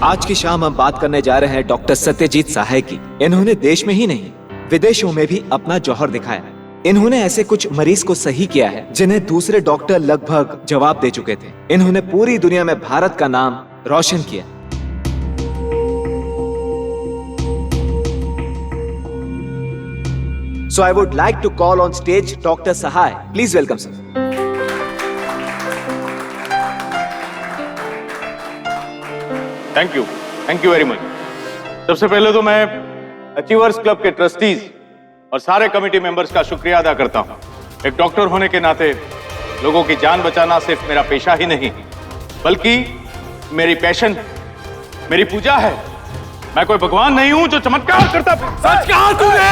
आज की शाम हम बात करने जा रहे हैं डॉक्टर सत्यजीत सहाय की। इन्होंने देश में ही नहीं विदेशों में भी अपना जौहर दिखाया। इन्होंने ऐसे कुछ मरीज को सही किया है जिन्हें दूसरे डॉक्टर लगभग जवाब दे चुके थे। इन्होंने पूरी दुनिया में भारत का नाम रोशन किया। So I would like to call on stage Dr. Sahai. Please welcome sir. Thank you very much. सबसे पहले तो मैं अचीवर्स क्लब के ट्रस्टीज और सारे कमेटी मेंबर्स का शुक्रिया अदा करता हूं। एक डॉक्टर होने के नाते लोगों की जान बचाना सिर्फ मेरा पेशा ही नहीं बल्कि मेरी पैशन, मेरी पूजा है। मैं कोई भगवान नहीं हूं जो चमत्कार करता। सच कहा तूने।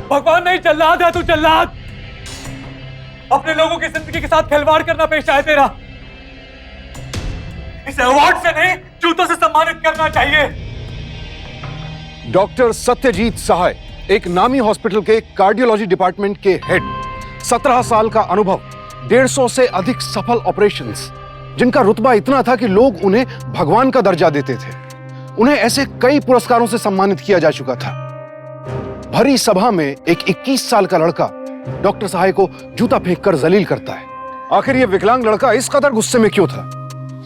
भगवान नहीं, जल्लाद है तू, जल्लाद। अपने लोगों की जिंदगी के साथ खिलवाड़ करना पेशा है तेरा। इसे अवार्ड से नहीं जूतों से सम्मानित करना चाहिए। डॉक्टर सत्यजीत सहाय एक नामी हॉस्पिटल के कार्डियोलॉजी डिपार्टमेंट के हेड, 17 साल का अनुभव, 150 से अधिक सफल ऑपरेशंस, जिनका रुतबा इतना था कि लोग उन्हें भगवान का दर्जा देते थे। उन्हें ऐसे कई पुरस्कारों से सम्मानित किया जा चुका था। भरी सभा में एक 21 साल का लड़का डॉक्टर सहाय को जूता फेंककर जलील करता है। आखिर यह विकलांग लड़का इस कदर गुस्से में क्यों था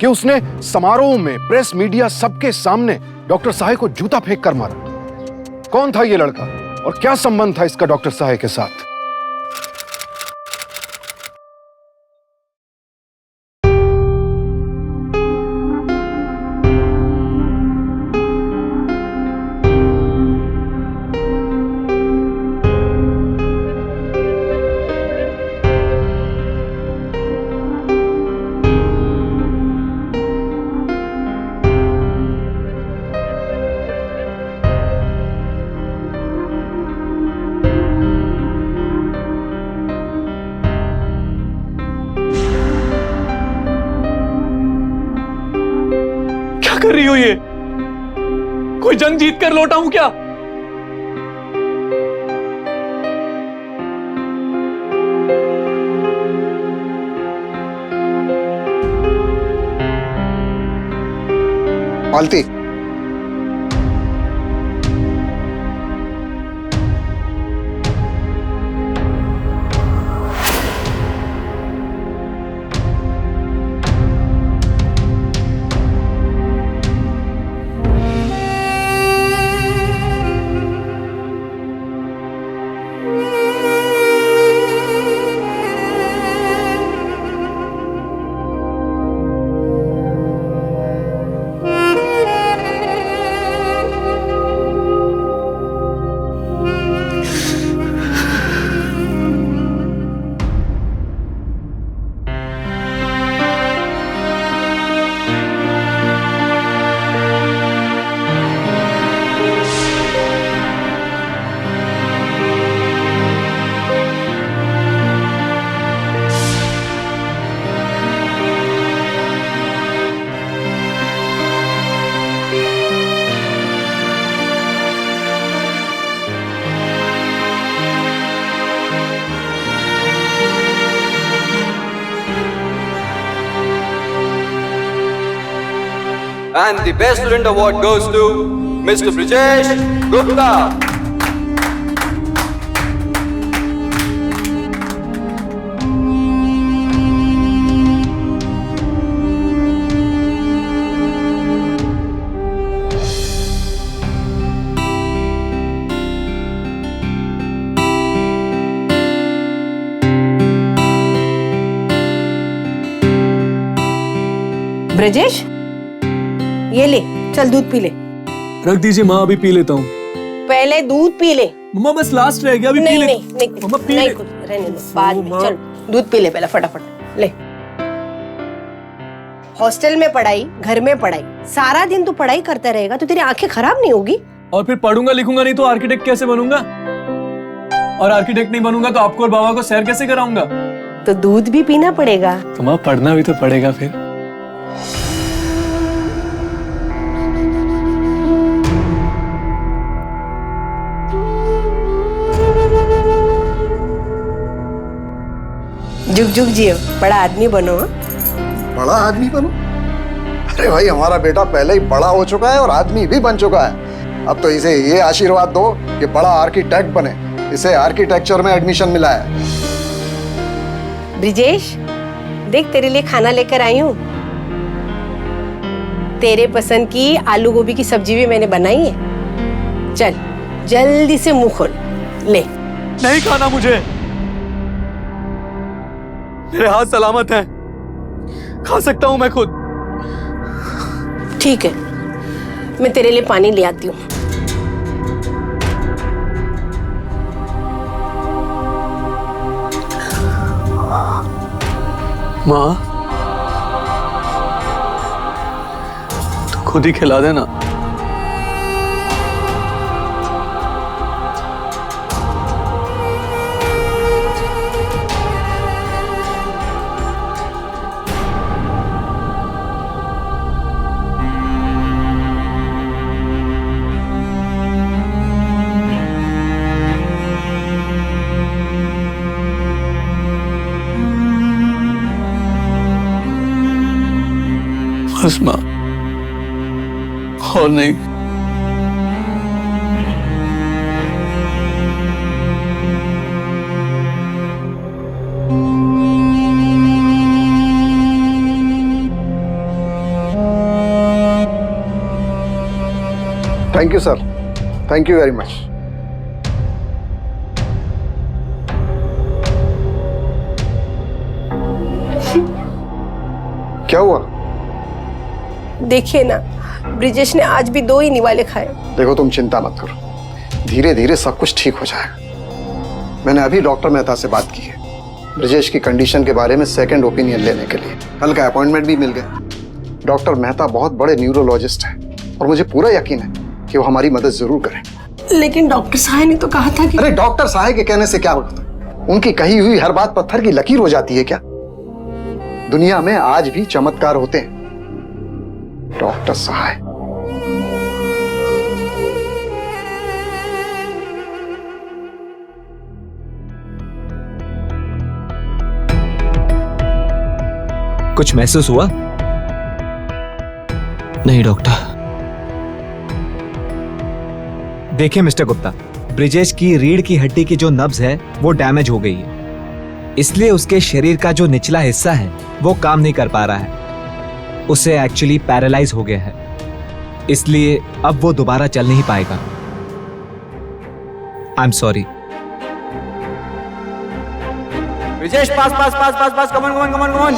कि उसने समारोह में प्रेस, मीडिया सबके सामने डॉक्टर सहाय को जूता फेंक कर मारा? कौन था यह लड़का और क्या संबंध था इसका डॉक्टर सहाय के साथ? कर रही हो ये? कोई जंग जीत कर लौटा हूं क्या? मालती, And the best student award goes to Mr. Brijesh Gupta. Brajesh, ये ले, चल दूध पी ले। रख दीजिए माँ, अभी पी लेता हूँ। पहले दूध पी ले। मम्मा बस लास्ट रह गया, अभी नहीं, पी ले। नहीं, मम्मा पी नहीं, ले। कुछ रहने दो, बाद में। चल दूध पी ले पहले, फटाफट ले। हॉस्टल में पढ़ाई, घर में पढ़ाई, सारा दिन तू पढ़ाई करता रहेगा तो तेरी आंखें खराब नहीं होगी? और फिर पढ़ूंगा लिखूंगा नहीं तो आर्किटेक्ट कैसे बनूंगा? और आर्किटेक्ट नहीं बनूंगा तो आपको और बाबा को सैर कैसे कराऊंगा? तो दूध भी पीना पड़ेगा। तो माँ पढ़ना भी तो पड़ेगा फिर। जुग जुग जियो, बड़ा आदमी बनो। बड़ा आदमी बनो? अरे भाई, हमारा बेटा पहले ही बड़ा हो चुका है और आदमी भी बन चुका है। अब तो इसे ये आशीर्वाद दो कि बड़ा आर्किटेक्ट बने। इसे आर्किटेक्चर में एडमिशन मिला है। ब्रिजेश, देख तेरे लिए खाना लेकर आई हूँ। तेरे पसंद की आलू गोभी की सब्जी भी मैंने बनाई है। चल जल्दी से मुंह खोल ले। नहीं खाना मुझे, मेरे हाथ सलामत हैं, खा सकता हूं मैं खुद। ठीक है, मैं तेरे लिए पानी ले आती हूँ। माँ, तो खुद ही खिला देना। बस माँ, और नहीं। Thank you sir, thank you very much. क्या हुआ? देखिए ना, ब्रिजेश ने आज भी 2 ही निवाले खाए। देखो, तुम चिंता मत करो, धीरे धीरे सब कुछ ठीक हो जाएगा। मैंने अभी डॉक्टर मेहता से बात की है ब्रिजेश की कंडीशन के बारे में सेकंड ओपिनियन लेने के लिए। कल का अपॉइंटमेंट भी मिल गया। डॉक्टर मेहता बहुत बड़े न्यूरोलॉजिस्ट हैं और मुझे पूरा यकीन है कि वो हमारी मदद जरूर करें। लेकिन डॉक्टर साहब ने तो कहा था कि... अरे डॉक्टर साहब के कहने से क्या होता है? उनकी कही हुई हर बात पत्थर की लकीर हो जाती है क्या? दुनिया में आज भी चमत्कार होते हैं डॉक्टर साहब। कुछ महसूस हुआ? नहीं डॉक्टर। देखिए मिस्टर गुप्ता, ब्रिजेश की रीढ़ की हड्डी की जो नब्ज है वो डैमेज हो गई है, इसलिए उसके शरीर का जो निचला हिस्सा है वो काम नहीं कर पा रहा है। उसे एक्चुअली पैरालाइज हो गया है, इसलिए अब वो दोबारा चल नहीं पाएगा। I am sorry. Brijesh, pass pass pass pass pass, come on come on come on come on.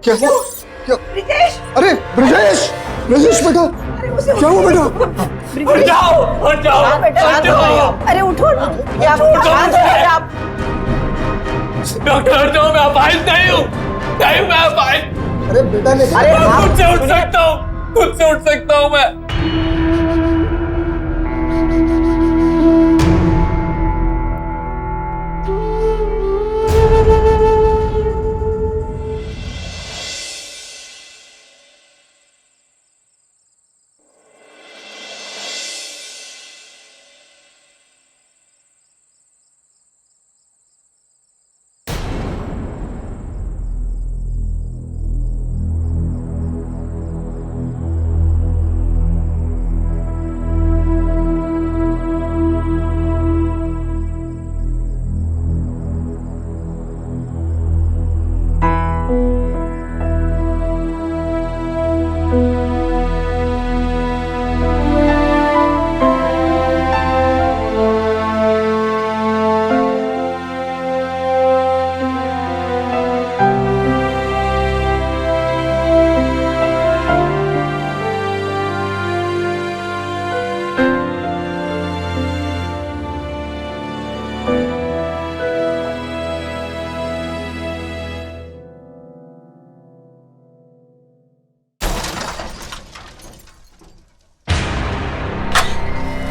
क्या हुआ? क्या? ब्रिजेश! अरे ब्रिजेश, ब्रिजेश बेटा, क्या हुआ बेटा? हट जाओ, हट जाओ, हट जाओ। अरे उठो ना। आप डॉक्टर हट जाओ, मैं अपाहिज नहीं हूँ। नहीं, मैं अपाहिज। अरे बेटा ने खुद से उठ सकता हूँ, खुद से उठ सकता हूँ मैं।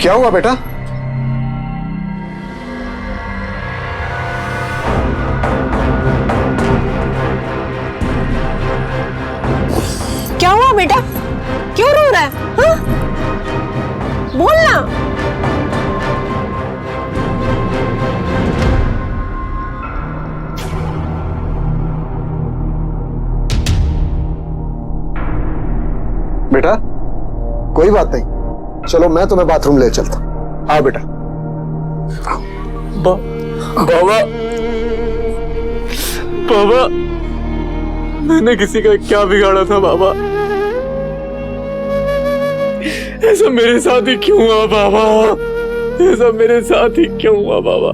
क्या हुआ बेटा? क्या हुआ बेटा? क्यों रो रहा है? हाँ? बोल ना। बेटा कोई बात नहीं, चलो मैं तुम्हें बाथरूम ले चलता हूं। आओ बेटा। बाबा, बाबा, मैंने किसी का क्या बिगाड़ा था बाबा? ऐसा मेरे साथ ही क्यों हुआ बाबा? ऐसा मेरे साथ ही क्यों हुआ बाबा?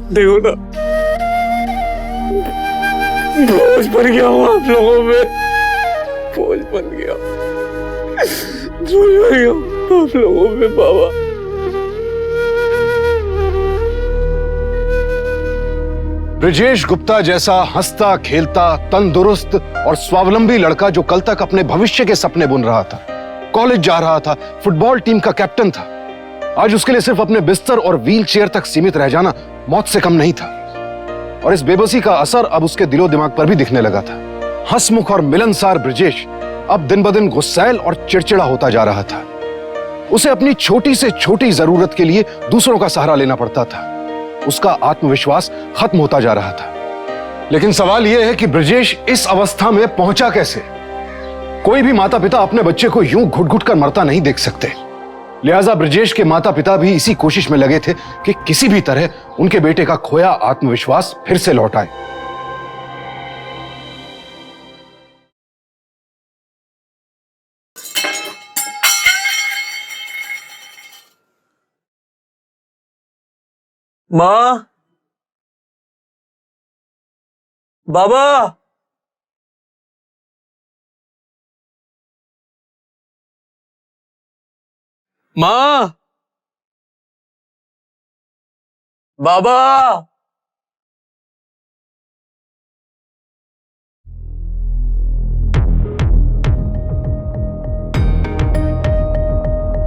देखो ना, बोझ बन गया हूं आप लोगों में, बोझ बन गया, बोझ बन गया आप लोगों में बाबा। ब्रिजेश गुप्ता जैसा हंसता खेलता तंदुरुस्त और स्वावलंबी लड़का जो कल तक अपने भविष्य के सपने बुन रहा था, कॉलेज जा रहा था, फुटबॉल टीम का कैप्टन था, आज उसके लिए सिर्फ अपने बिस्तर और व्हील चेयर तक सीमित रह जाना मौत से कम नहीं था। और इस बेबसी का असर अब उसके दिलो दिमाग पर भी दिखने लगा था। हंसमुख और मिलनसार ब्रिजेश अब दिन ब दिन गुस्सैल और चिड़चिड़ा होता जा रहा था। उसे अपनी छोटी से छोटी जरूरत के लिए दूसरों का सहारा लेना पड़ता था। उसका आत्मविश्वास खत्म होता जा रहा था। लेकिन सवाल यह है कि ब्रिजेश इस अवस्था में पहुंचा कैसे? कोई भी माता पिता अपने बच्चे को यूं घुट घुट कर मरता नहीं देख सकते। लिहाजा ब्रिजेश के माता पिता भी इसी कोशिश में लगे थे कि किसी भी तरह उनके बेटे का खोया आत्मविश्वास फिर से लौट आए। माँ, बाबा, माँ, बाबा,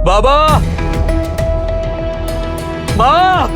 बाबा, माँ,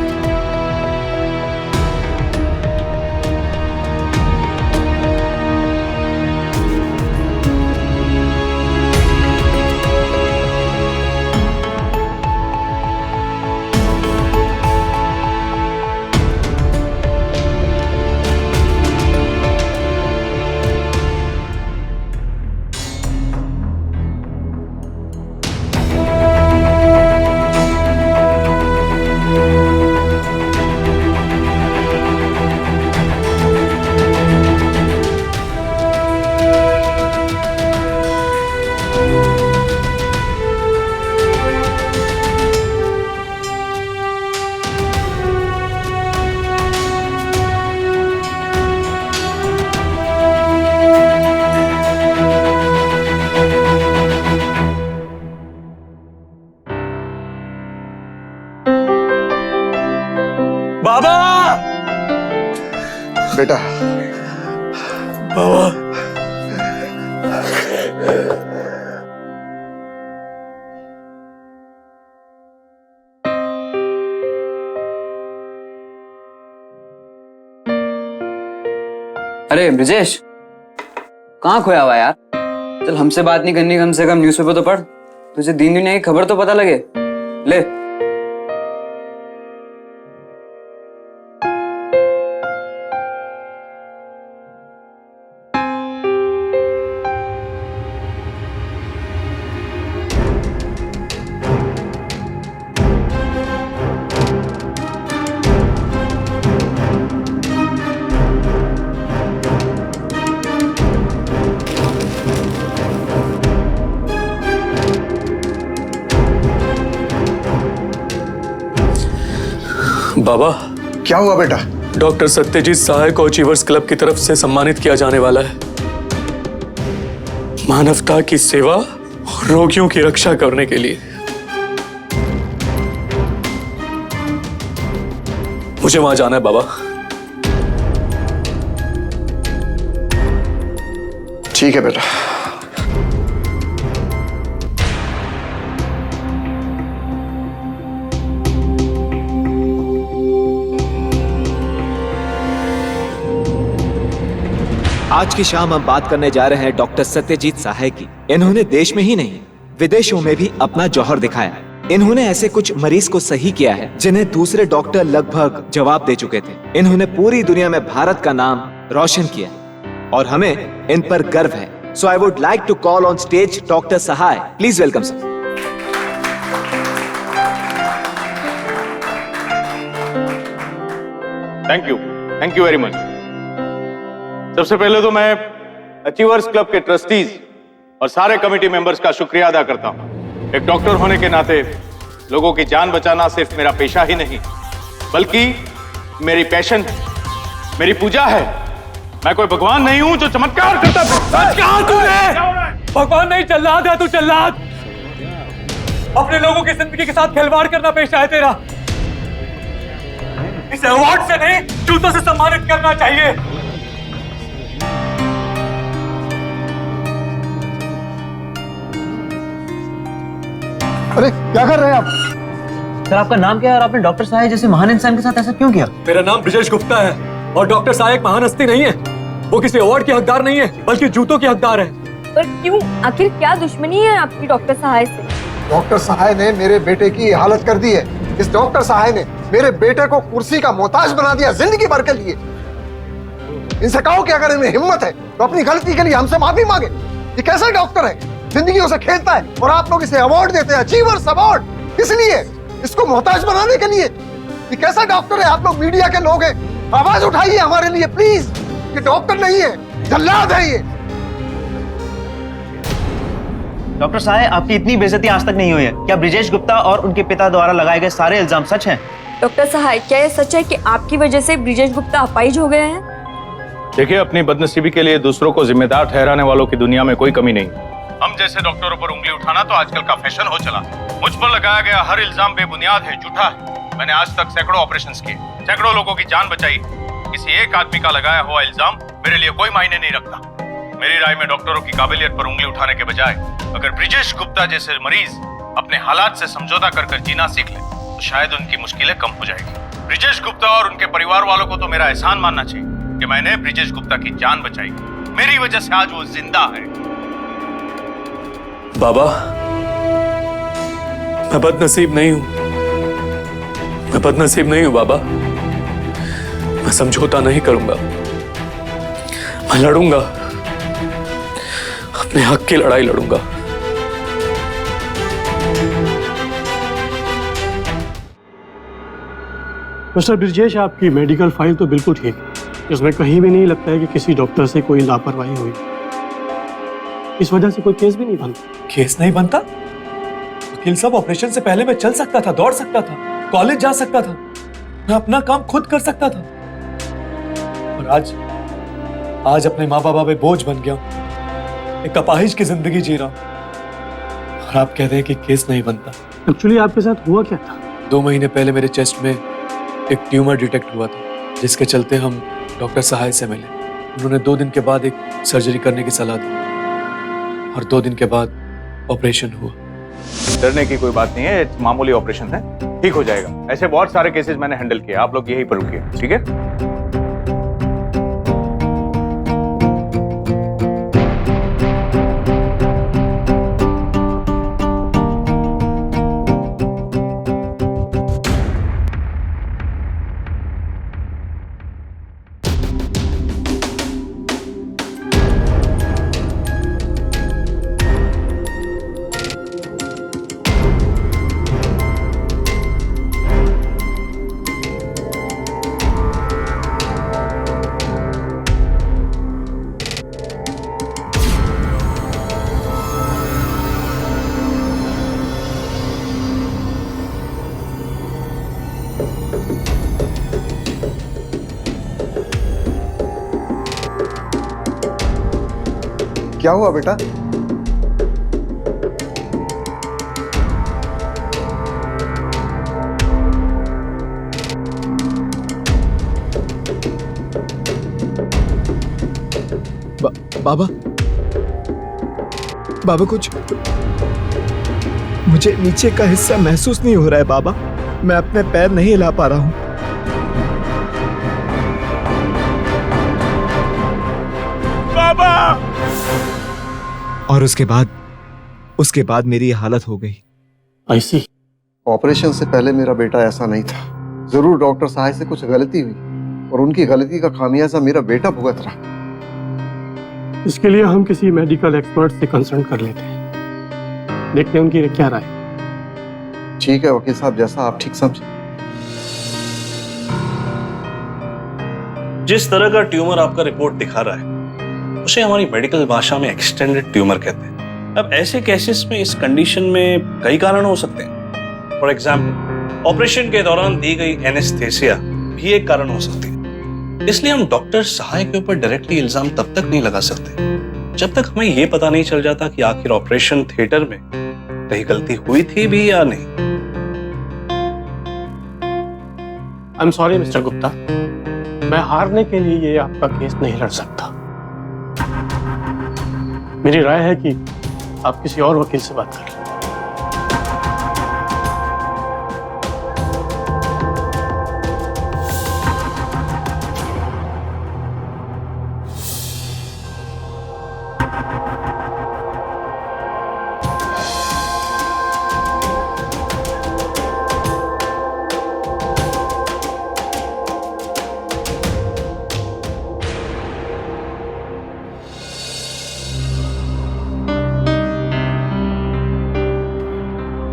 बेटा। बाबा, अरे ब्रिजेश, कहाँ खोया हुआ यार? चल, हमसे बात नहीं करनी, कम से कम न्यूज़पेपर तो पढ़। तुझे दिन दुनिया की खबर तो पता लगे। ले। बाबा, क्या हुआ बेटा? डॉक्टर सत्यजीत सहाय को अचीवर्स क्लब की तरफ से सम्मानित किया जाने वाला है, मानवता की सेवा और रोगियों की रक्षा करने के लिए। मुझे वहां जाना है बाबा। ठीक है बेटा। आज की शाम हम बात करने जा रहे हैं डॉक्टर सत्यजीत सहाय की। इन्होंने देश में ही नहीं विदेशों में भी अपना जौहर दिखाया। इन्होंने ऐसे कुछ मरीज को सही किया है जिन्हें दूसरे डॉक्टर लगभग जवाब दे चुके थे। इन्होंने पूरी दुनिया में भारत का नाम रोशन किया और हमें इन पर गर्व है। So I would like to call on stage doctor Sahay. Please welcome sir. Thank you very much. सबसे पहले तो मैं अचीवर्स क्लब के ट्रस्टीज और सारे कमेटी मेंबर्स का शुक्रिया अदा करता हूं। एक डॉक्टर होने के नाते लोगों की जान बचाना सिर्फ मेरा पेशा ही नहीं बल्कि मेरी पैशन है, मेरी पूजा है। मैं कोई भगवान नहीं हूं जो चमत्कार करता है। भगवान नहीं, जल्लाद है तू, जल्लाद। अपने लोगों की जिंदगी के साथ खिलवाड़ करना पेशा है तेरा। इसे अवार्ड से नहीं जूतों से सम्मानित करना चाहिए। अरे क्या कर रहे हैं आप? सर आपका नाम क्या है और आपने डॉक्टर साहब जैसे महान इंसान के साथ ऐसा क्यों किया? मेरा नाम ब्रिजेश गुप्ता है और डॉक्टर साहब एक महान हस्ती नहीं है। वो किसी अवार्ड के हकदार नहीं है बल्कि जूतों के हकदार है। पर क्यों? आखिर क्या दुश्मनी है आपकी डॉक्टर सहाय से? डॉक्टर सहाय ने मेरे बेटे की हालत कर दी है। इस डॉक्टर सहाय ने मेरे बेटे को कुर्सी का मोहताज बना दिया जिंदगी भर के लिए। इनसे कहो कि अगर इन्हें हिम्मत है तो अपनी गलती के लिए हमसे माफी मांगे। ये कैसा डॉक्टर है, जिंदगी उसे खेलता है और आप लोग इसे अवार्ड देते हैं, अचीवर्स अवार्ड। किस लिए? इसको मोहताज बनाने के लिए। ये कैसा डॉक्टर है? आप लोग मीडिया के लोग हैं, आवाज उठाइए हमारे लिए प्लीज। ये डॉक्टर नहीं है, जल्लाद है ये। डॉक्टर साहब आपकी इतनी बेइज्जती आज तक नहीं हुई है। क्या ब्रिजेश गुप्ता और उनके पिता द्वारा लगाए गए सारे इल्जाम सच हैं? डॉक्टर सहाय, क्या ये सच है कि आपकी वजह से ब्रिजेश गुप्ता अपाहिज हो गए हैं? देखिए, अपनी बदनसीबी के लिए दूसरों को जिम्मेदार ठहराने वालों की दुनिया में कोई कमी नहीं। हम जैसे डॉक्टरों पर उंगली उठाना तो आजकल का फैशन हो चला। मुझ पर लगाया गया हर इल्जाम बेबुनियाद है, झूठा है। मैंने आज तक सैकड़ों ऑपरेशंस किए, सैकड़ों लोगों की जान बचाई। किसी एक आदमी का लगाया हुआ इल्जाम मेरे लिए कोई मायने नहीं रखता। मेरी राय में डॉक्टरों की काबिलियत पर उंगली उठाने के बजाय अगर ब्रिजेश गुप्ता जैसे मरीज अपने हालात से समझौता कर जीना सीख ले तो शायद उनकी मुश्किलें कम हो जाएगी। ब्रिजेश गुप्ता और उनके परिवार वालों को तो मेरा एहसान मानना चाहिए कि मैंने ब्रिजेश गुप्ता की जान बचाई। मेरी वजह से आज वो जिंदा है। बाबा, मैं बदनसीब नहीं हूं। मैं बदनसीब नहीं हूं बाबा। मैं समझौता नहीं करूंगा। मैं लड़ूंगा, अपने हक की लड़ाई लड़ूंगा। मिस्टर ब्रिजेश, आपकी मेडिकल फाइल तो बिल्कुल ठीक है। इसमें कहीं भी नहीं लगता है कि किसी डॉक्टर से कोई लापरवाही हुई। इस वजह से कोई केस भी नहीं बनता। केस नहीं बनता? वकील साहब, ऑपरेशन से पहले मैं चल सकता था, दौड़ सकता था, कॉलेज जा सकता था, मैं अपना काम खुद कर सकता था। और आज अपने माँ बाबा पे बोझ बन गया, एक अपाहिज की जिंदगी जी रहा हूं। और आप कहते हैं कि केस नहीं बनता। एक्चुअली आपके साथ हुआ क्या था? 2 महीने पहले मेरे चेस्ट में एक ट्यूमर डिटेक्ट हुआ था, जिसके चलते हम डॉक्टर सहाय से मिले। उन्होंने 2 दिन के बाद एक सर्जरी करने की सलाह दी और 2 दिन के बाद ऑपरेशन हुआ। डरने की कोई बात नहीं है, मामूली ऑपरेशन है, ठीक हो जाएगा। ऐसे बहुत सारे केसेस मैंने हैंडल किए, आप लोग यहीं पर रुकिए, ठीक है? क्या हुआ बेटा? बाबा, बाबा कुछ मुझे नीचे का हिस्सा महसूस नहीं हो रहा है बाबा। मैं अपने पैर नहीं हिला पा रहा हूं। और उसके बाद मेरी ये हालत हो गई। ऐसी ऑपरेशन से पहले मेरा बेटा ऐसा नहीं था। जरूर डॉक्टर साहब से कुछ गलती हुई और उनकी गलती का खामियाजा मेरा बेटा भुगत रहा। इसके लिए हम किसी मेडिकल एक्सपर्ट से कंसल्ट कर लेते हैं, देखते हैं उनकी क्या राय। ठीक है वकील साहब, जैसा आप ठीक समझे। जिस तरह का ट्यूमर आपका रिपोर्ट दिखा रहा है उसे हमारी मेडिकल भाषा में एक्सटेंडेड ट्यूमर कहते हैं। अब ऐसे केसेस में इस कंडीशन में कई कारण हो सकते हैं। फॉर एग्जाम्पल, ऑपरेशन के दौरान दी गई एनेस्थेसिया भी एक कारण हो सकती है। इसलिए हम डॉक्टर सहाय के ऊपर डायरेक्टली इल्जाम तब तक नहीं लगा सकते जब तक हमें यह पता नहीं चल जाता कि आखिर ऑपरेशन थिएटर में कहीं गलती हुई थी भी या नहीं। I am sorry mister Gupta, मैं हारने के लिए ये आपका केस नहीं लड़ सकता। मेरी राय है कि आप किसी और वकील से बात कर लें।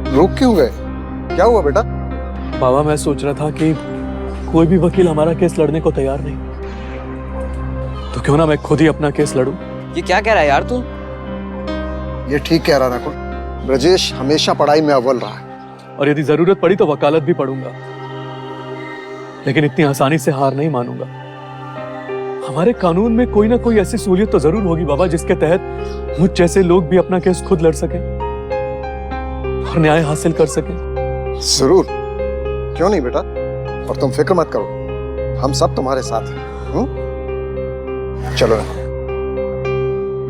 रुक क्यों गए? क्या हुआ बेटा? बाबा मैं सोच रहा था कि कोई भी वकील हमारा केस लड़ने को तैयार नहीं, तो क्यों ना मैं खुद ही अपना केस लड़ूं। ये क्या कह रहा है यार तू? ये ठीक कह रहा नकुल। ब्रजेश हमेशा पढ़ाई में अव्वल रहा है। और यदि जरूरत पड़ी तो वकालत भी पढ़ूंगा, लेकिन इतनी आसानी से हार नहीं मानूंगा। हमारे कानून में कोई ना कोई ऐसी सहूलियत तो जरूर होगी बाबा, जिसके तहत मुझ जैसे लोग भी अपना केस खुद लड़ सके और न्याय हासिल कर सके। जरूर, क्यों नहीं बेटा। और तुम फिक्र मत करो, हम सब तुम्हारे साथ हैं। चलो ना।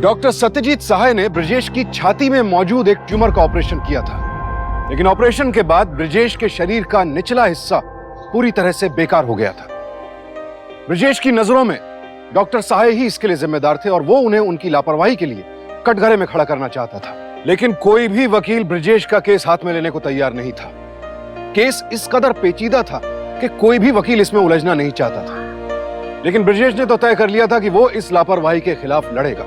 डॉक्टर सत्यजीत सहाय ने ब्रजेश की छाती में मौजूद एक ट्यूमर का ऑपरेशन किया था, लेकिन ऑपरेशन के बाद ब्रजेश के शरीर का निचला हिस्सा पूरी तरह से बेकार हो गया था। ब्रजेश की नजरों में डॉक्टर सहाय ही इसके लिए जिम्मेदार थे और वो उन्हें उनकी लापरवाही के लिए कटघरे में खड़ा करना चाहता था। लेकिन कोई भी वकील ब्रजेश का केस हाथ में लेने को तैयार नहीं था। केस इस कदर पेचीदा था कि कोई भी वकील इसमें उलझना नहीं चाहता था। लेकिन ब्रजेश ने तो तय कर लिया था कि वो इस लापरवाही के खिलाफ लड़ेगा।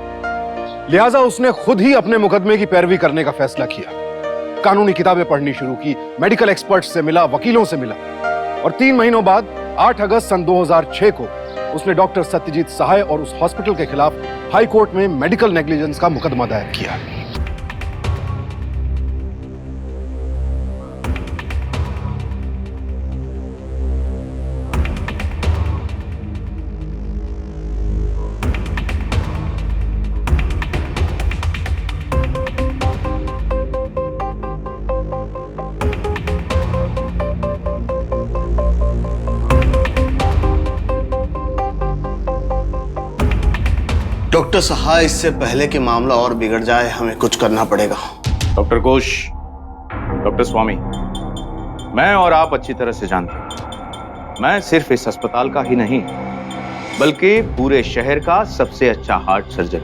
लिहाजा उसने खुद ही अपने मुकदमे की पैरवी करने का फैसला किया। कानूनी किताबें पढ़नी शुरू की, मेडिकल एक्सपर्ट्स से मिला, वकीलों से मिला, और 3 महीनों बाद 8 अगस्त सन 2006 को उसने डॉक्टर सत्यजीत सहाय और उस हॉस्पिटल के खिलाफ हाई कोर्ट में मेडिकल नेग्लिजेंस का मुकदमा दायर किया। डॉक्टर सहाय, इससे पहले कि मामला और बिगड़ जाए हमें कुछ करना पड़ेगा। डॉक्टर घोष, डॉक्टर स्वामी, मैं और आप अच्छी तरह से जानते हैं, मैं सिर्फ इस अस्पताल का ही नहीं बल्कि पूरे शहर का सबसे अच्छा हार्ट सर्जन।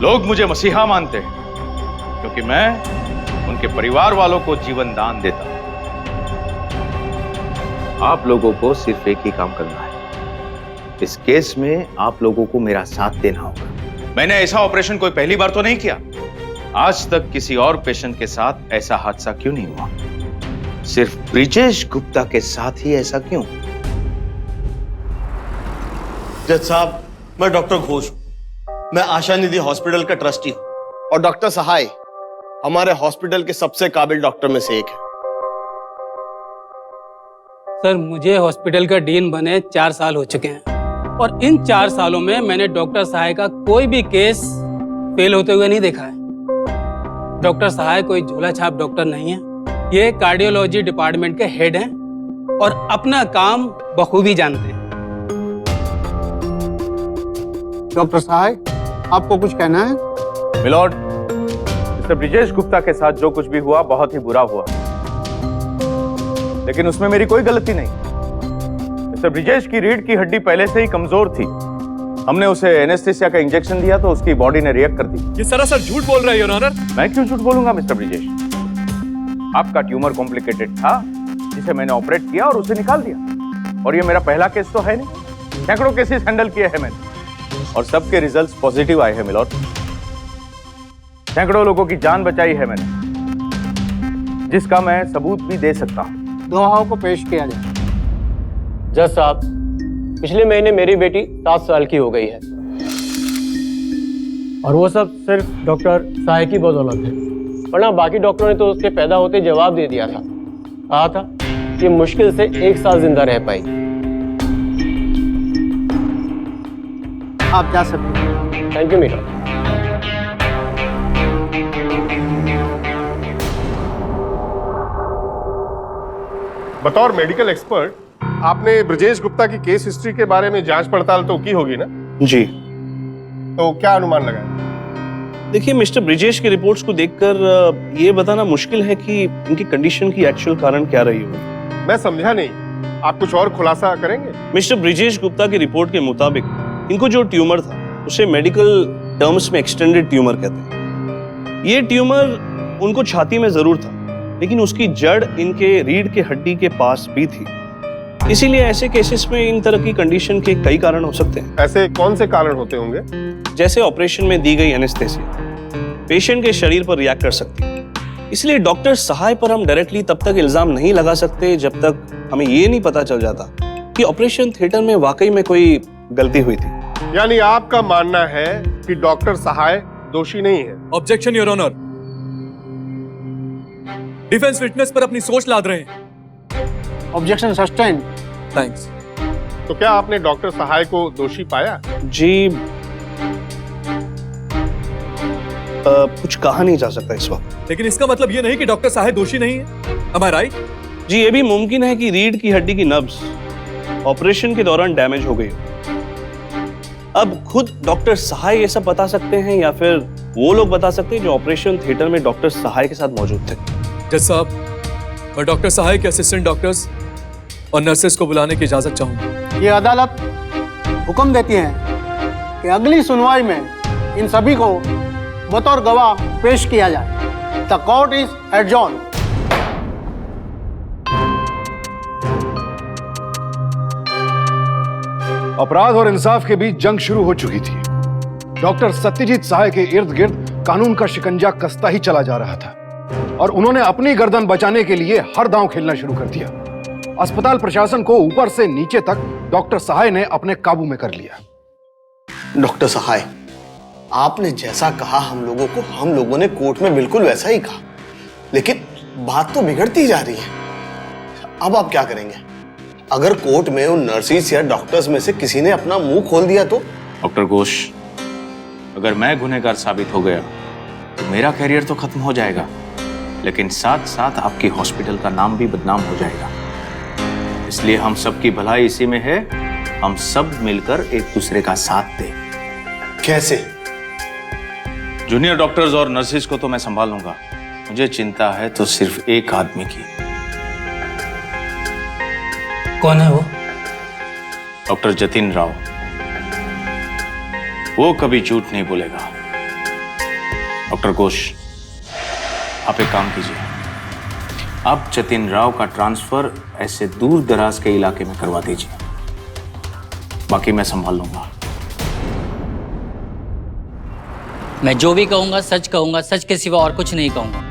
लोग मुझे मसीहा मानते हैं क्योंकि मैं उनके परिवार वालों को जीवन दान देता हूं। आप लोगों को सिर्फ एक ही काम करना है, इस केस में आप लोगों को मेरा साथ देना होगा। मैंने ऐसा ऑपरेशन कोई पहली बार तो नहीं किया। आज तक किसी और पेशेंट के साथ ऐसा हादसा क्यों नहीं हुआ? सिर्फ ब्रिजेश गुप्ता के साथ ही ऐसा क्यों? जज साहब, मैं डॉक्टर घोष हूं। मैं आशा निधि हॉस्पिटल का ट्रस्टी हूं और डॉक्टर सहाय हमारे हॉस्पिटल के सबसे काबिल डॉक्टर में से एक है। सर, मुझे हॉस्पिटल का डीन बने 4 साल हो चुके हैं और इन 4 सालों में मैंने डॉक्टर सहाय का कोई भी केस फेल होते हुए नहीं देखा है। डॉक्टर सहाय कोई झोला छाप डॉक्टर नहीं है, ये कार्डियोलॉजी डिपार्टमेंट के हेड हैं और अपना काम बखूबी जानते हैं। डॉक्टर सहाय, आपको कुछ कहना है? मिलॉर्ड, मिस्टर ब्रिजेश गुप्ता के साथ जो कुछ भी हुआ बहुत ही बुरा हुआ, लेकिन उसमें मेरी कोई गलती नहीं। मिस्टर ब्रिजेश की रीढ़ की हड्डी पहले से ही कमजोर थी हमने उसे एनेस्थेसिया का इंजेक्शन दिया तो उसकी बॉडी ने रिएक्ट कर दी। ये सरासर झूठ बोल रहा है योर ऑनर। मैं क्यों झूठ बोलूंगा मिस्टर ब्रिजेश? आपका ट्यूमर कॉम्प्लिकेटेड था जिसे मैंने ऑपरेट किया और उसे निकाल दिया। और ये मेरा पहला केस तो है नहीं, सैकड़ों केसेस हैंडल किए हैं मैंने और सबके रिजल्ट्स पॉजिटिव आए हैं मिलॉर्ड। सैकड़ों लोगों की जान बचाई है मैंने, जिसका मैं सबूत भी दे सकता हूं। गवाहों को पेश किया जाए। जज साहब, पिछले महीने मेरी बेटी 7 साल की हो गई है और वो सब सिर्फ डॉक्टर साहे की बदौलत है, वरना बाकी डॉक्टरों ने तो उसके पैदा होते जवाब दे दिया था। कहा था कि मुश्किल से 1 साल जिंदा रह पाएगी। आप जा सकते हैं। Thank you Meera. बतौर मेडिकल एक्सपर्ट आपने ब्रजेश गुप्ता की केस हिस्ट्री के बारे में जांच पड़ताल तो की होगी ना? जी। तो क्या अनुमान लगाया? देखिए, मिस्टर ब्रिजेश की रिपोर्ट्स को देखकर ये बताना मुश्किल है कि इनकी कंडीशन की एक्चुअल कारण क्या रही होगी। मैं समझा नहीं, आप कुछ और खुलासा करेंगे? मिस्टर ब्रिजेश गुप्ता की रिपोर्ट के मुताबिक इनको जो ट्यूमर था उसे मेडिकल टर्म्स में एक्सटेंडेड ट्यूमर कहते हैं। ये ट्यूमर उनको छाती में जरूर था, लेकिन उसकी जड़ इनके रीढ़ के हड्डी के पास भी थी। इसीलिए ऐसे केसेस में इन तरह की कंडीशन के कई कारण हो सकते हैं। ऐसे कौन से कारण होते होंगे? जैसे ऑपरेशन में दी गई एनेस्थेसिया पेशेंट के शरीर पर रिएक्ट कर सकती है। इसलिए डॉक्टर सहाय पर हम डायरेक्टली तब तक इल्जाम नहीं लगा सकते जब तक हमें ये नहीं पता चल जाता कि ऑपरेशन थिएटर में वाकई में कोई गलती हुई थी। यानी आपका मानना है कि डॉक्टर सहाय दोषी नहीं है? Objection your honour. Defence witness पर अपनी सोच लाद रहे हैं। Objection sustain. थैंक्स। तो क्या आपने डॉक्टर सहाय को दोषी पाया? जी, कुछ कहा नहीं जा सकता इस वक्त। लेकिन इसका मतलब ये नहीं कि डॉक्टर सहाय दोषी नहीं है। Am I right? जी, ये भी मुमकिन है कि रीढ़ की हड्डी की नब्ज ऑपरेशन के दौरान डैमेज हो गई हो। अब खुद डॉक्टर सहाय ये सब बता सकते हैं या फिर वो लोग बता सकते हैं जो ऑपरेशन थिएटर में डॉक्टर सहाय के साथ मौजूद थे। जज साहब, मैं डॉक्टर सहाय के असिस्टेंट डॉक्टर्स और नर्सेस को बुलाने की इजाजत चाहूंगा। ये अदालत हुक्म देती है कि अगली सुनवाई में इन सभी को बतौर गवाह पेश किया जाए। The court is adjourn. अपराध और इंसाफ के बीच जंग शुरू हो चुकी थी। डॉक्टर सत्यजीत सहाय के इर्द गिर्द कानून का शिकंजा कसता ही चला जा रहा था और उन्होंने अपनी गर्दन बचाने के लिए हर दांव खेलना शुरू कर दिया। अस्पताल प्रशासन को ऊपर से नीचे तक डॉक्टर सहाय ने अपने काबू में कर लिया। डॉक्टर सहाय, आपने जैसा कहा हम लोगों ने कोर्ट में बिल्कुल वैसा ही कहा, लेकिन बात तो बिगड़ती जा रही है। अब आप क्या करेंगे? अगर कोर्ट में उन नर्सिस या डॉक्टर्स में से किसी ने अपना मुंह खोल दिया तो? डॉक्टर घोष, अगर मैं गुनहगार साबित हो गया तो मेरा करियर तो खत्म हो जाएगा, लेकिन साथ साथ आपकी हॉस्पिटल का नाम भी बदनाम हो जाएगा। इसलिए हम सबकी भलाई इसी में है, हम सब मिलकर एक दूसरे का साथ दें। कैसे? जूनियर डॉक्टर्स और नर्सिस को तो मैं संभालूंगा, मुझे चिंता है तो सिर्फ एक आदमी की। कौन है वो? डॉक्टर जतिन राव। वो कभी झूठ नहीं बोलेगा। डॉक्टर घोष, आप एक काम कीजिए, आप जतिन राव का ट्रांसफर ऐसे दूर दराज के इलाके में करवा दीजिए, बाकी मैं संभाल लूंगा। मैं जो भी कहूंगा सच के सिवा और कुछ नहीं कहूंगा।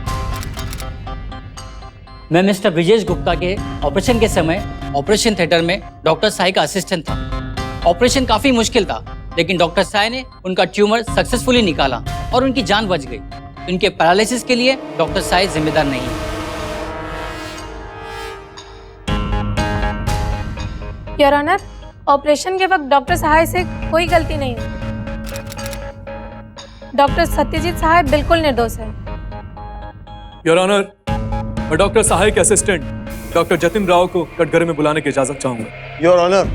मैं मिस्टर ब्रिजेश गुप्ता के ऑपरेशन के समय ऑपरेशन थिएटर में डॉक्टर साई का असिस्टेंट था। ऑपरेशन काफी मुश्किल था, लेकिन डॉक्टर साई ने उनका ट्यूमर सक्सेसफुली निकाला और उनकी जान बच गई। उनके पैरालिसिस के लिए डॉक्टर साई जिम्मेदार नहीं है। योर ऑनर, ऑपरेशन के वक्त डॉक्टर सहाय से कोई गलती नहीं हुई। डॉक्टर सत्यजीत सहाय बिल्कुल निर्दोष है। योर ऑनर, मैं डॉक्टर सहाय के असिस्टेंट डॉक्टर जतिन राव को कटघरे में बुलाने की इजाजत चाहूंगा। योर ऑनर,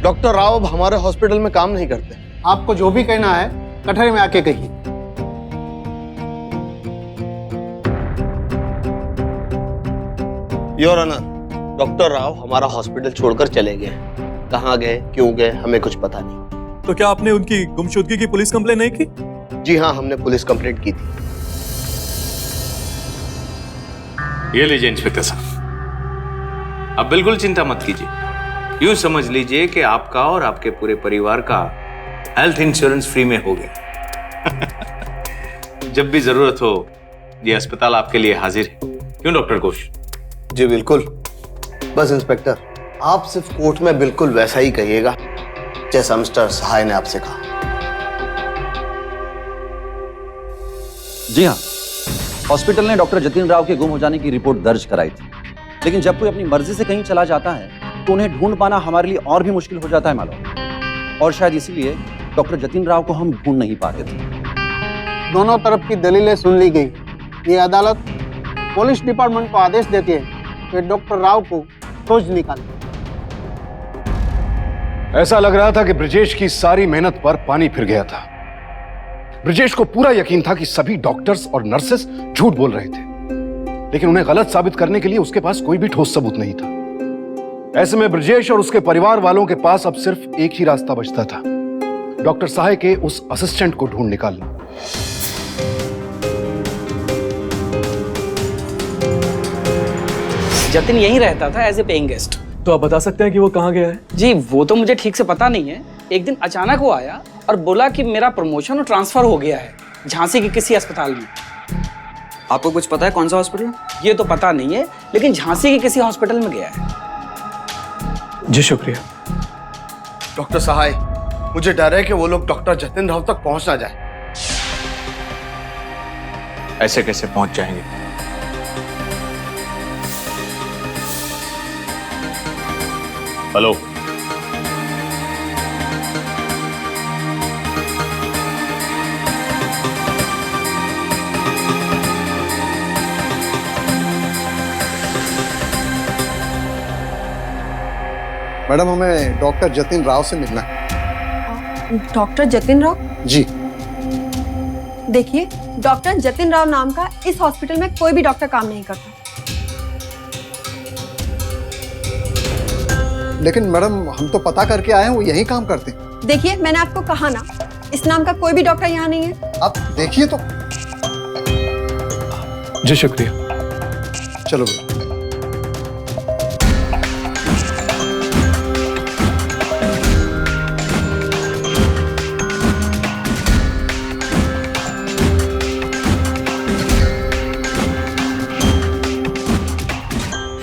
डॉक्टर राव अब हमारे हॉस्पिटल में काम नहीं करते। आपको जो भी कहना है कटघरे में आके कहिए। योर ऑनर, डॉक्टर राव हमारा हॉस्पिटल छोड़कर चले गए। कहाँ गए, क्यों गए, हमें कुछ पता नहीं। तो क्या आपने उनकी गुमशुदगी की पुलिस कंप्लेन नहीं की? जी हाँ, हमने पुलिस कंप्लेंट की थी। ये लीजिए इंस्पेक्टर साहब, आप बिल्कुल चिंता मत कीजिए। यूं समझ लीजिए कि आपका और आपके पूरे परिवार का हेल्थ इंश्योरेंस फ्री में हो गया। जब भी जरूरत हो ये अस्पताल आपके लिए हाजिर है। क्यों डॉक्टर घोष? जी बिल्कुल। बस इंस्पेक्टर, आप सिर्फ कोर्ट में बिल्कुल वैसा ही कहिएगा जैसा मिस्टर सहाय ने आपसे कहा। जी हाँ, हॉस्पिटल ने डॉक्टर जतिन राव के गुम हो जाने की रिपोर्ट दर्ज कराई थी, लेकिन जब कोई अपनी मर्जी से कहीं चला जाता है तो उन्हें ढूंढ पाना हमारे लिए और भी मुश्किल हो जाता है मालूम। और शायद इसीलिए डॉक्टर जतिन राव को हम ढूंढ नहीं पाते थे। दोनों तरफ की दलीलें सुन ली गई। ये अदालत पुलिस डिपार्टमेंट को आदेश देती है कि डॉक्टर राव को खोज निकाले। ऐसा लग रहा था कि ब्रजेश की सारी मेहनत पर पानी फिर गया था। ब्रजेश को पूरा यकीन था कि सभी डॉक्टर्स और नर्सेस झूठ बोल रहे थे, लेकिन उन्हें गलत साबित करने के लिए उसके पास कोई भी ठोस सबूत नहीं था। ऐसे में ब्रजेश और उसके परिवार वालों के पास अब सिर्फ एक ही रास्ता बचता था, डॉक्टर सहाय के उस असिस्टेंट को ढूंढ निकालना। जतिन यहीं रहता था एज ए पेइंग गेस्ट। तो आप बता सकते हैं कि वो कहाँ गया है? जी वो तो मुझे ठीक से पता नहीं है। एक दिन अचानक वो आया और बोला कि मेरा प्रमोशन और ट्रांसफर हो गया है झांसी के किसी अस्पताल में। आपको कुछ पता है कौन सा हॉस्पिटल? ये तो पता नहीं है, लेकिन झांसी के किसी हॉस्पिटल में गया है। जी शुक्रिया। डॉक्टर सहाय, मुझे डर है कि वो लोग डॉक्टर जतिन राव तक पहुंच ना जाए। ऐसे कैसे पहुंच जाएंगे? हेलो, मैडम, हमें डॉक्टर जतिन राव से मिलना है। डॉक्टर जतिन राव? जी। देखिए, डॉक्टर जतिन राव नाम का इस हॉस्पिटल में कोई भी डॉक्टर काम नहीं करता। लेकिन मैडम, हम तो पता करके आए हैं, वो यहीं काम करते हैं। देखिए, मैंने आपको कहा ना, इस नाम का कोई भी डॉक्टर यहाँ नहीं है। आप देखिए तो। जी शुक्रिया। चलो।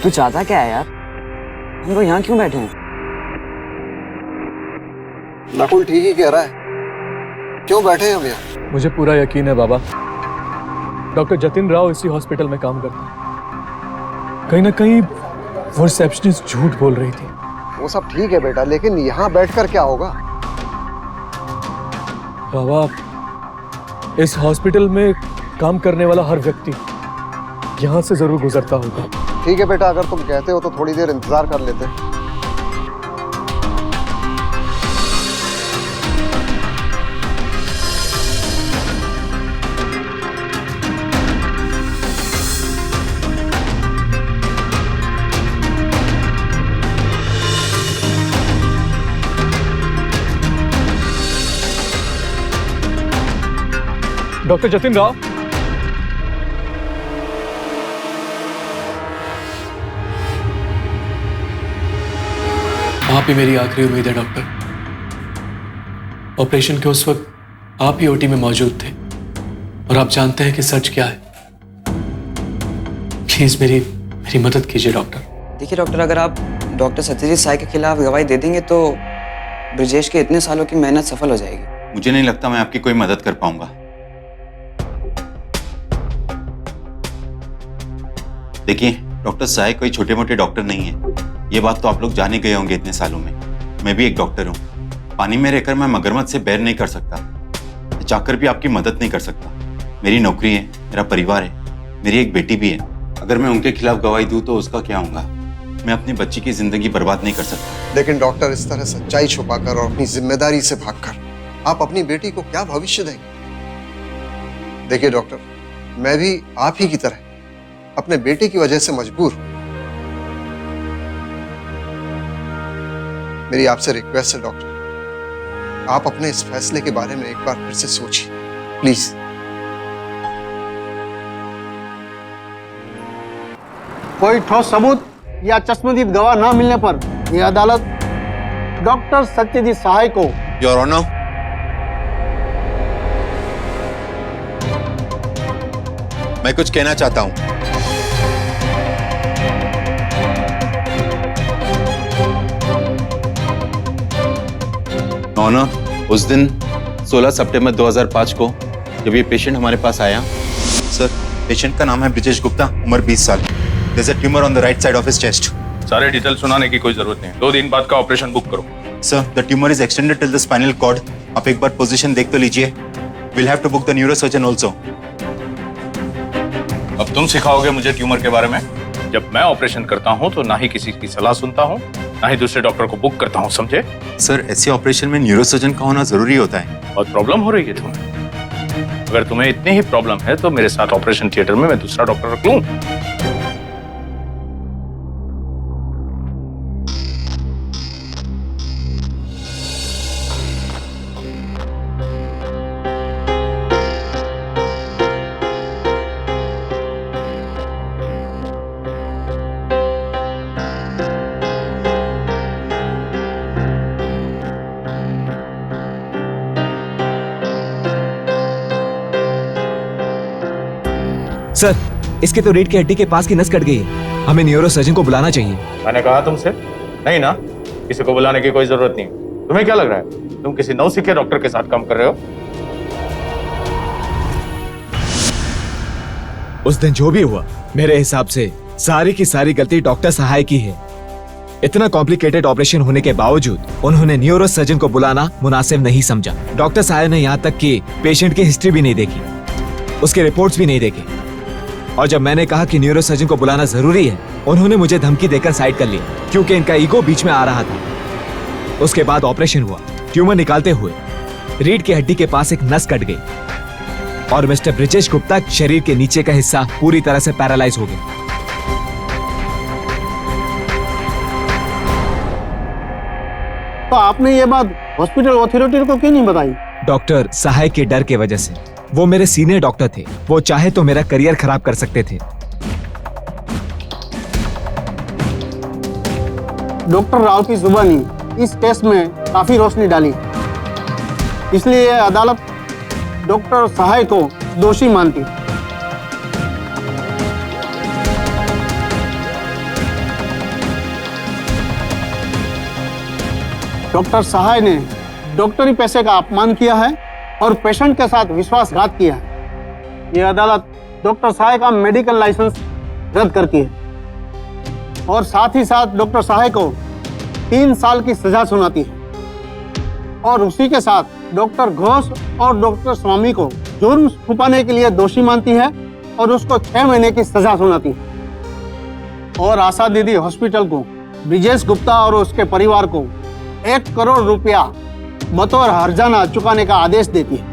तू चाहता क्या है यार? हम लोग यहाँ क्यों बैठे हैं? नकुल ठीक ही कह रहा है, क्यों बैठे हैं हम यहाँ? मुझे पूरा यकीन है बाबा, डॉक्टर जतिन राव इसी हॉस्पिटल में काम करता है। कहीं ना कहीं वो रिसेप्शनिस्ट झूठ बोल रही थी। वो सब ठीक है बेटा, लेकिन यहाँ बैठकर क्या होगा? बाबा, इस हॉस्पिटल में काम करने वाला हर व्यक्ति यहाँ से जरूर गुजरता होगा। ठीक है बेटा, अगर तुम कहते हो तो थोड़ी देर इंतजार कर लेते हैं। डॉक्टर जतिन राव, आप ही मेरी आखिरी उम्मीद है डॉक्टर। ऑपरेशन के उस वक्त आप ही ओटी में मौजूद थे और आप जानते हैं कि सच क्या है। प्लीज मेरी मदद कीजिए डॉक्टर। देखिए डॉक्टर, अगर आप डॉक्टर सत्यजीत साय के खिलाफ गवाही दे देंगे तो ब्रजेश के इतने सालों की मेहनत सफल हो जाएगी। मुझे नहीं लगता मैं आपकी कोई मदद कर पाऊंगा। देखिए, डॉक्टर साय कोई छोटे मोटे डॉक्टर नहीं है, ये बात तो आप लोग जाने गए होंगे इतने सालों में। मैं भी एक डॉक्टर हूँ। पानी में रहकर मैं मगरमच्छ से बैर नहीं कर सकता, चाहकर भी आपकी मदद नहीं कर सकता। मेरी नौकरी है, मेरा परिवार है, मेरी एक बेटी भी है। अगर मैं उनके खिलाफ गवाही दूं तो उसका क्या होगा? मैं अपनी बच्ची की जिंदगी बर्बाद नहीं कर सकता। लेकिन डॉक्टर, इस तरह सच्चाई छुपाकर और अपनी जिम्मेदारी से भागकर आप अपनी बेटी को क्या भविष्य देंगे? देखिए डॉक्टर, मैं भी आप ही की तरह अपने बेटे की वजह से मजबूर हूं। मेरी आपसे रिक्वेस्ट है डॉक्टर, आप अपने इस फैसले के बारे में एक बार फिर से सोचिए प्लीज। कोई ठोस सबूत या चश्मदीद गवाह न मिलने पर यह अदालत डॉक्टर सत्यजीत सहाय को योर ऑनर, मैं कुछ कहना चाहता हूं। ऑनर, उस दिन 16 सितंबर 2005 को जब ये पेशेंट हमारे पास आया, सर पेशेंट का नाम है ब्रिजेश गुप्ता, उम्र 20 साल। There's a tumor on the right side of his chest. सारे डिटेल सुनाने की कोई जरूरत नहीं, 2 दिन बाद का ऑपरेशन बुक करो। Sir, the tumor is extended till the spinal cord. आप एक बार पोजीशन देख तो लीजिए। We'll have to book the neurosurgeon also. अब तुम सिखाओगे मुझे ट्यूमर के बारे में? जब मैं ऑपरेशन करता हूं तो ना ही किसी की सलाह सुनता हूं, ना ही दूसरे डॉक्टर को बुक करता हूं, समझे? सर, ऐसे ऑपरेशन में न्यूरोसर्जन का होना जरूरी होता है। बहुत प्रॉब्लम हो रही है तुम्हें? अगर तुम्हें इतनी ही प्रॉब्लम है तो मेरे साथ ऑपरेशन थिएटर में मैं दूसरा डॉक्टर रख लूं। सर, इसके तो रीढ़ की हड्डी के पास की नस कट गई है। हमें न्यूरोसर्जन को बुलाना चाहिए। मैंने कहा तुमसे नहीं ना, किसी को बुलाने की कोई जरूरत नहीं। तुम्हें क्या लग रहा है तुम किसी नौसिखे डॉक्टर के साथ काम कर रहे हो? उस दिन जो भी हुआ, मेरे हिसाब से सारी की सारी गलती डॉक्टर सहाय की है। इतना कॉम्प्लिकेटेड ऑपरेशन होने के बावजूद उन्होंने न्यूरोसर्जन को बुलाना मुनासिब नहीं समझा। डॉक्टर सहाय ने यहाँ तक कि पेशेंट की हिस्ट्री भी नहीं देखी, उसके रिपोर्ट्स भी नहीं देखे। और जब मैंने कहा कि न्यूरोसर्जन को बुलाना जरूरी है, उन्होंने मुझे धमकी देकर साइड कर लिया, क्योंकि इनका ईगो बीच में आ रहा था। उसके बाद ऑपरेशन हुआ। ट्यूमर निकालते हुए रीढ़ की हड्डी के पास एक नस कट गई और मिस्टर ब्रिजेश गुप्ता शरीर के नीचे का हिस्सा पूरी तरह से पैरालाइज हो गया। तो आपने ये बात हॉस्पिटल अथॉरिटी को क्यों नहीं बताई? डॉक्टर सहाय के डर के वजह से। वो मेरे सीनियर डॉक्टर थे, वो चाहे तो मेरा करियर खराब कर सकते थे। डॉक्टर राव की जुबानी इस केस में काफी रोशनी डाली, इसलिए अदालत डॉक्टर सहाय को दोषी मानती। डॉक्टर सहाय ने डॉक्टरी पेशे का अपमान किया है और पेशेंट के साथ विश्वासघात किया है। यह अदालत डॉक्टर सहाय का मेडिकल लाइसेंस रद्द करती है और साथ ही साथ डॉक्टर सहाय को 3 साल की सजा सुनाती है और उसी के साथ डॉक्टर घोष और डॉक्टर स्वामी को जुर्म छुपाने के लिए दोषी मानती है और उसको 6 महीने की सजा सुनाती है। और आशा दीदी हॉस्पिटल को ब्रिजेश गुप्ता और उसके परिवार को 1 करोड़ रुपया बतौर हर्जाना चुकाने का आदेश देती है।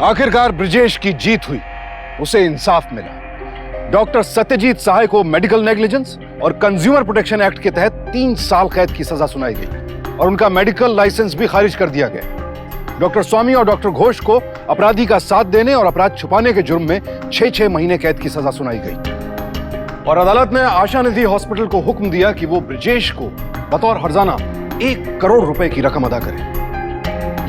आखिरकार ब्रिजेश की जीत हुई, उसे इंसाफ मिला। डॉक्टर सत्यजीत सहाय को मेडिकल नेग्लिजेंस और कंज्यूमर प्रोटेक्शन एक्ट के तहत 3 साल कैद की सजा सुनाई गई और उनका मेडिकल लाइसेंस भी खारिज कर दिया गया। डॉक्टर स्वामी और डॉक्टर घोष को अपराधी का साथ देने और अपराध छुपाने के जुर्म में 6 महीने कैद की सजा सुनाई गई और अदालत ने आशा निधि हॉस्पिटल को हुक्म दिया कि वो ब्रिजेश को बतौर हर्जाना 1 करोड़ रुपए की रकम अदा करे।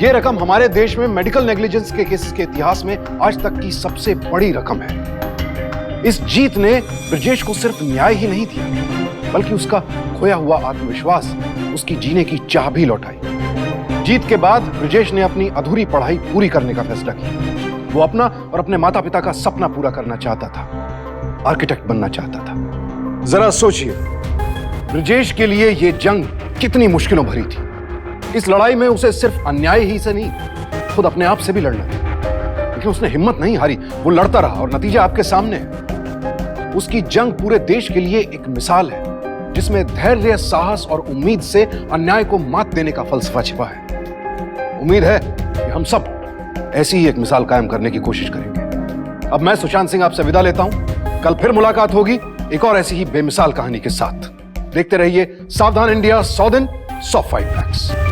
यह रकम हमारे देश में मेडिकल नेग्लिजेंस के केसेस के इतिहास में आज तक की सबसे बड़ी रकम है। इस जीत ने ब्रिजेश को सिर्फ न्याय ही नहीं दिया, बल्कि उसका खोया हुआ आत्मविश्वास, उसकी जीने की चाह भी लौटाई। जीत के बाद ब्रिजेश ने अपनी अधूरी पढ़ाई पूरी करने का फैसला किया वो अपना और अपने माता पिता का सपना पूरा करना चाहता था, आर्किटेक्ट बनना चाहता था। जरा सोचिए, ब्रिजेश के लिए ये जंग कितनी मुश्किलों भरी थी। इस लड़ाई में उसे सिर्फ अन्याय ही से नहीं, खुद अपने आप से भी लड़ना था, लेकिन उसने हिम्मत नहीं हारी, वो लड़ता रहा और नतीजा आपके सामने है। उसकी जंग पूरे देश के लिए एक मिसाल है, जिसमें धैर्य, साहस और उम्मीद से अन्याय को मात देने का फलसफा छिपा है। उम्मीद है कि हम सब ऐसी ही एक मिसाल कायम करने की कोशिश करेंगे। अब मैं सुशांत सिंह आपसे विदा लेता हूं। कल फिर मुलाकात होगी एक और ऐसी ही बेमिसाल कहानी के साथ। देखते रहिए सावधान इंडिया, 100 दिन 100 फाइट फैक्ट्स।